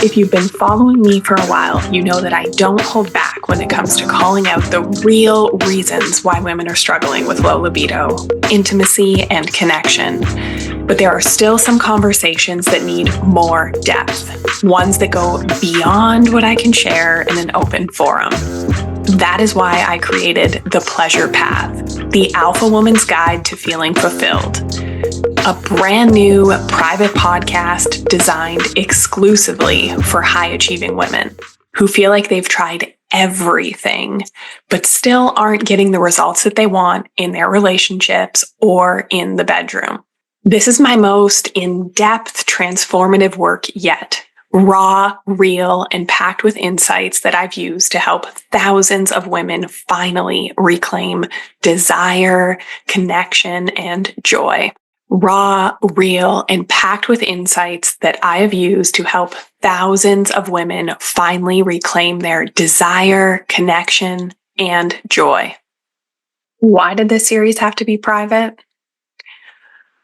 If you've been following me for a while, you know that I don't hold back when it comes to calling out the real reasons why women are struggling with low libido, intimacy, and connection. But there are still some conversations that need more depth, ones that go beyond what I can share in an open forum. That is why I created The Pleasure Path, the Alpha Woman's Guide to Feeling Fulfilled. A brand new private podcast designed exclusively for high-achieving women who feel like they've tried everything, but still aren't getting the results that they want in their relationships or in the bedroom. This is my most in-depth transformative work yet. Raw, real, and packed with insights that I've used to help thousands of women finally reclaim desire, connection, and joy. Raw, real, and packed with insights that I have used to help thousands of women finally reclaim their desire, connection, and joy. Why did this series have to be private?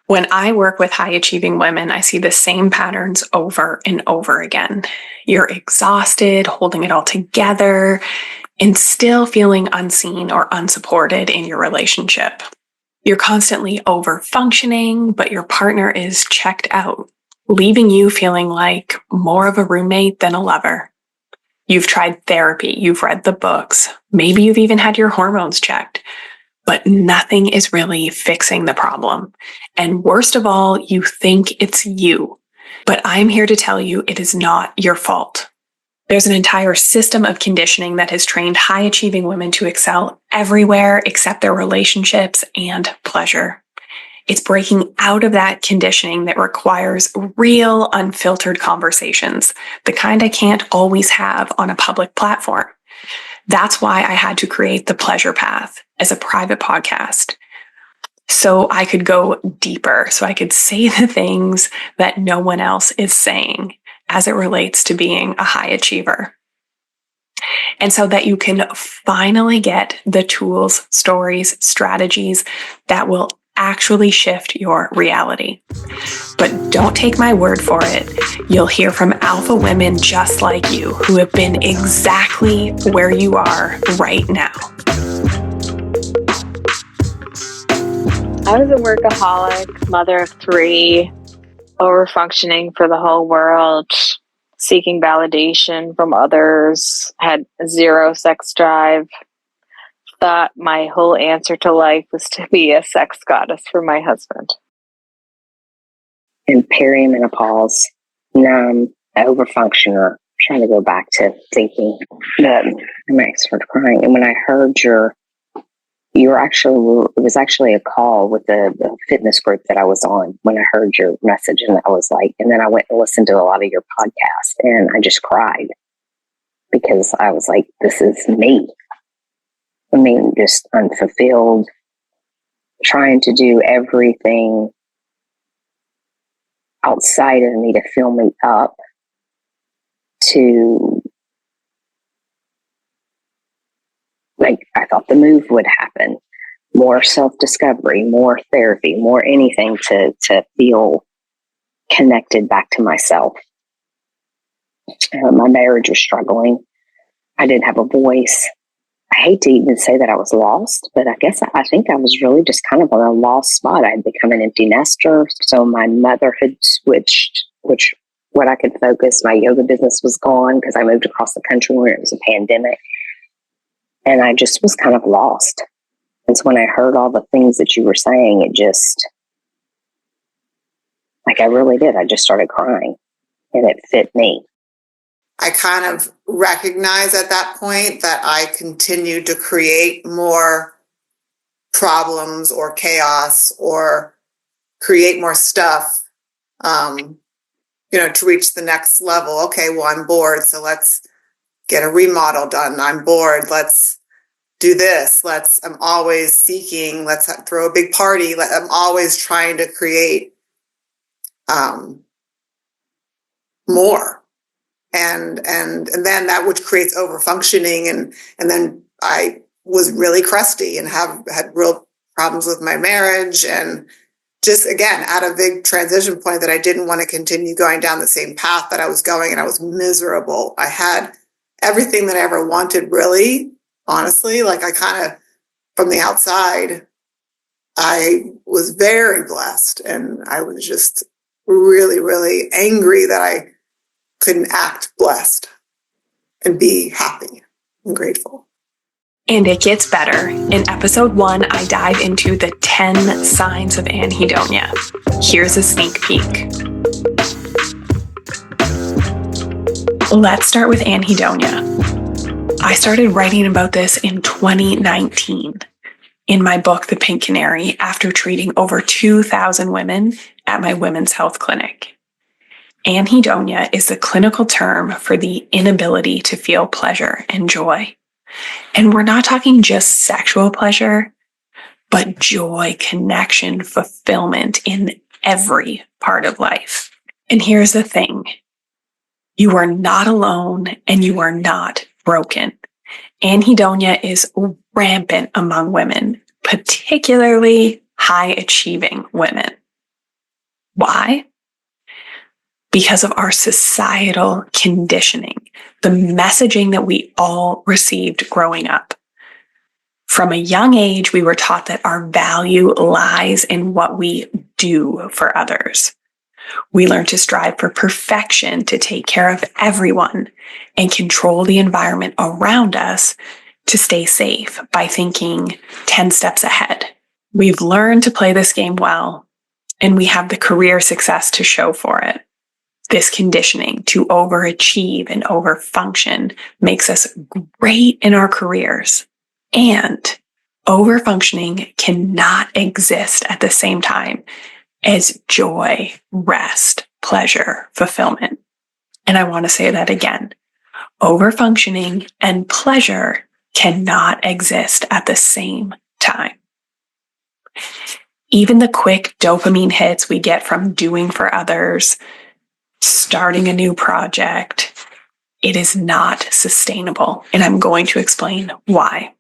When I work with high-achieving women, I see the same patterns over and over again. You're exhausted, holding it all together, and still feeling unseen or unsupported in your relationship. You're constantly overfunctioning, but your partner is checked out, leaving you feeling like more of a roommate than a lover. You've tried therapy, you've read the books, maybe you've even had your hormones checked, but nothing is really fixing the problem. And worst of all, you think it's you. But I'm here to tell you it is not your fault. There's an entire system of conditioning that has trained high-achieving women to excel everywhere except their relationships and pleasure. It's breaking out of that conditioning that requires real, unfiltered conversations, the kind I can't always have on a public platform. That's why I had to create The Pleasure Path as a private podcast, so I could go deeper, so I could say the things that no one else is saying as it relates to being a high achiever. And so that you can finally get the tools, stories, strategies that will actually shift your reality. But don't take my word for it. You'll hear from alpha women just like you who have been exactly where you are right now. I was a workaholic, mother of 3, overfunctioning for the whole world, seeking validation from others, had 0 sex drive, thought my whole answer to life was to be a sex goddess for my husband. And perimenopause, numb, overfunctioner, trying to go back to thinking that I might start crying. And when I heard it was actually a call with the fitness group that I was on when I heard your message. And I was like, and then I went and listened to a lot of your podcasts and I just cried because I was like, this is me. I mean, just unfulfilled, trying to do everything outside of me to fill me up, to like, I thought the move would happen. More self-discovery, more therapy, more anything to feel connected back to myself. My marriage was struggling. I didn't have a voice. I hate to even say that I was lost, but I think I was really just kind of on a lost spot. I had become an empty nester. So my motherhood switched, what I could focus. My yoga business was gone because I moved across the country when it was a pandemic. And I just was kind of lost. And so when I heard all the things that you were saying, it just, like I really did. I just started crying and it fit me. I kind of recognized at that point that I continued to create more problems or chaos or create more stuff, to reach the next level. Okay, well, I'm bored, so let's get a remodel done. I'm bored. Let's do this. I'm always seeking, let's throw a big party. I'm always trying to create more. And then that which creates overfunctioning. And then I was really crusty and had real problems with my marriage and just again at a big transition point that I didn't want to continue going down the same path that I was going, and I was miserable. I had everything that I ever wanted, really, honestly. Like, I kind of, from the outside, I was very blessed, and I was just really, really angry that I couldn't act blessed and be happy and grateful. And it gets better. In episode 1, I dive into the 10 signs of anhedonia. Here's a sneak peek. Let's start with anhedonia. I started writing about this in 2019 in my book, The Pink Canary, after treating over 2,000 women at my women's health clinic. Anhedonia is the clinical term for the inability to feel pleasure and joy. And we're not talking just sexual pleasure, but joy, connection, fulfillment in every part of life. And here's the thing. You are not alone and you are not broken. Anhedonia is rampant among women, particularly high-achieving women. Why? Because of our societal conditioning, the messaging that we all received growing up. From a young age, we were taught that our value lies in what we do for others. We learned to strive for perfection, to take care of everyone, and control the environment around us to stay safe by thinking 10 steps ahead. We've learned to play this game well, and we have the career success to show for it. This conditioning to overachieve and overfunction makes us great in our careers. And overfunctioning cannot exist at the same time as joy, rest, pleasure, fulfillment. And I want to say that again. Overfunctioning and pleasure cannot exist at the same time. Even the quick dopamine hits we get from doing for others, starting a new project, it is not sustainable. And I'm going to explain why.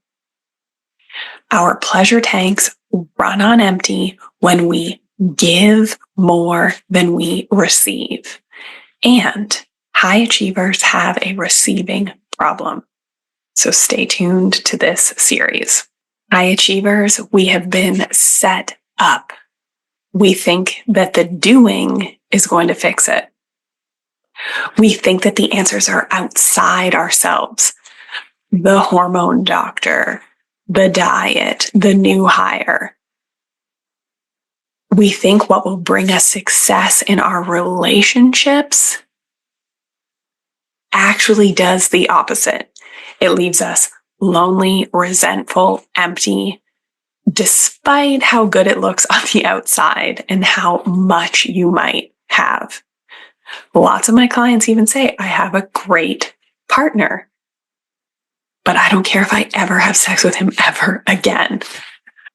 Our pleasure tanks run on empty when we give more than we receive. And high achievers have a receiving problem. So stay tuned to this series. High achievers, we have been set up. We think that the doing is going to fix it. We think that the answers are outside ourselves. The hormone doctor, the diet, the new hire. We think what will bring us success in our relationships actually does the opposite. It leaves us lonely, resentful, empty, despite how good it looks on the outside and how much you might have. Lots of my clients even say, I have a great partner, but I don't care if I ever have sex with him ever again.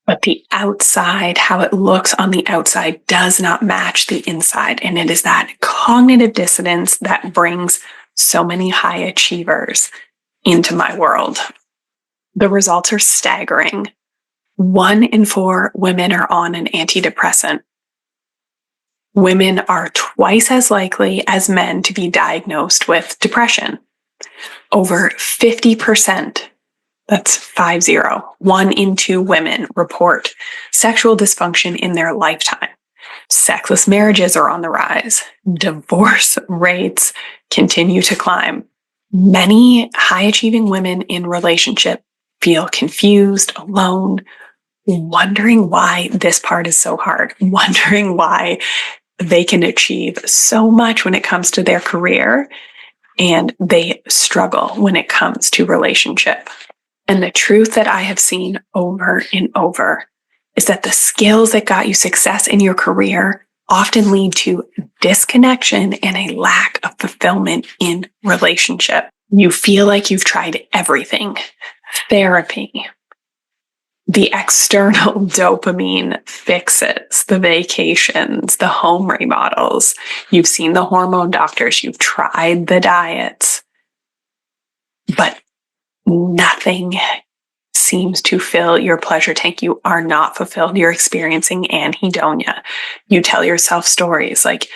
But the outside, how it looks on the outside, does not match the inside. And it is that cognitive dissonance that brings so many high achievers into my world. The results are staggering. 1 in 4 women are on an antidepressant. Women are twice as likely as men to be diagnosed with depression. Over 50%, that's 50, 1 in 2 women report sexual dysfunction in their lifetime. Sexless marriages are on the rise. Divorce rates continue to climb. Many high-achieving women in relationship feel confused, alone, wondering why this part is so hard, wondering why they can achieve so much when it comes to their career, and they struggle when it comes to relationship. And the truth that I have seen over and over is that the skills that got you success in your career often lead to disconnection and a lack of fulfillment in relationship. You feel like you've tried everything. Therapy, the external dopamine fixes, the vacations, the home remodels. You've seen the hormone doctors, you've tried the diets, but nothing seems to fill your pleasure tank. You are not fulfilled. You're experiencing anhedonia. You tell yourself stories like,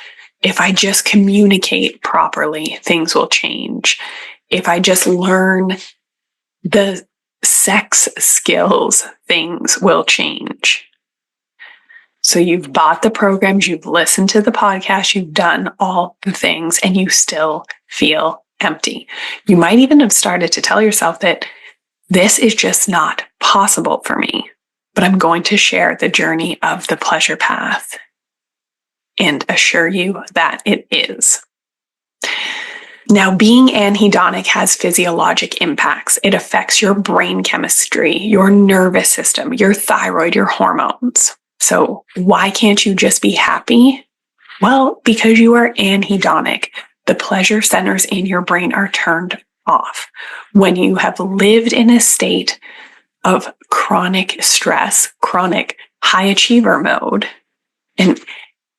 if I just communicate properly, things will change. If I just learn the sex skills, things will change. So you've bought the programs, you've listened to the podcast, you've done all the things, and you still feel empty. You might even have started to tell yourself that this is just not possible for me, but I'm going to share the journey of the pleasure path and assure you that it is. Now, being anhedonic has physiologic impacts. It affects your brain chemistry, your nervous system, your thyroid, your hormones. So why can't you just be happy? Well, because you are anhedonic. The pleasure centers in your brain are turned off. When you have lived in a state of chronic stress, chronic high achiever mode, and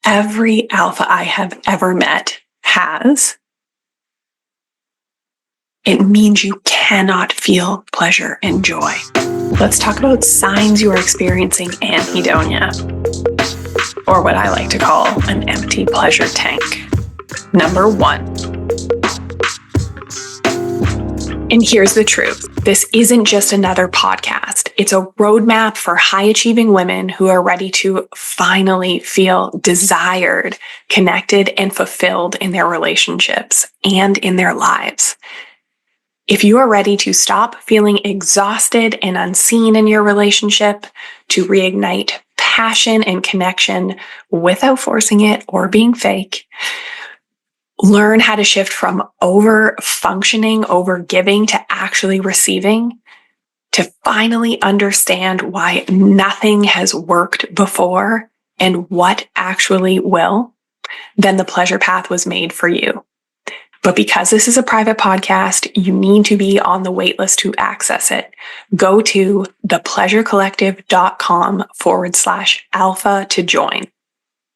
every alpha I have ever met has, it means you cannot feel pleasure and joy. Let's talk about signs you are experiencing anhedonia, or what I like to call an empty pleasure tank. Number 1. And here's the truth. This isn't just another podcast. It's a roadmap for high-achieving women who are ready to finally feel desired, connected, and fulfilled in their relationships and in their lives. If you are ready to stop feeling exhausted and unseen in your relationship, to reignite passion and connection without forcing it or being fake, learn how to shift from over-functioning, over-giving to actually receiving, to finally understand why nothing has worked before and what actually will, then the pleasure path was made for you. But because this is a private podcast, you need to be on the waitlist to access it. Go to thepleasurecollective.com/alpha to join.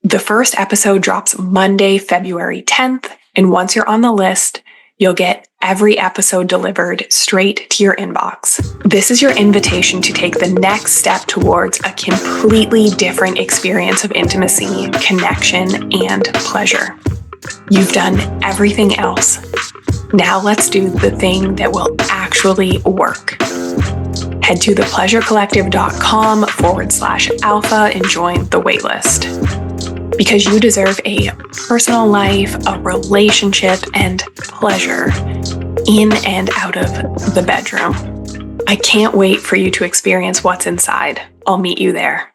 The first episode drops Monday, February 10th. And once you're on the list, you'll get every episode delivered straight to your inbox. This is your invitation to take the next step towards a completely different experience of intimacy, connection, and pleasure. You've done everything else. Now let's do the thing that will actually work. Head to thepleasurecollective.com/alpha and join the waitlist. Because you deserve a personal life, a relationship, and pleasure in and out of the bedroom. I can't wait for you to experience what's inside. I'll meet you there.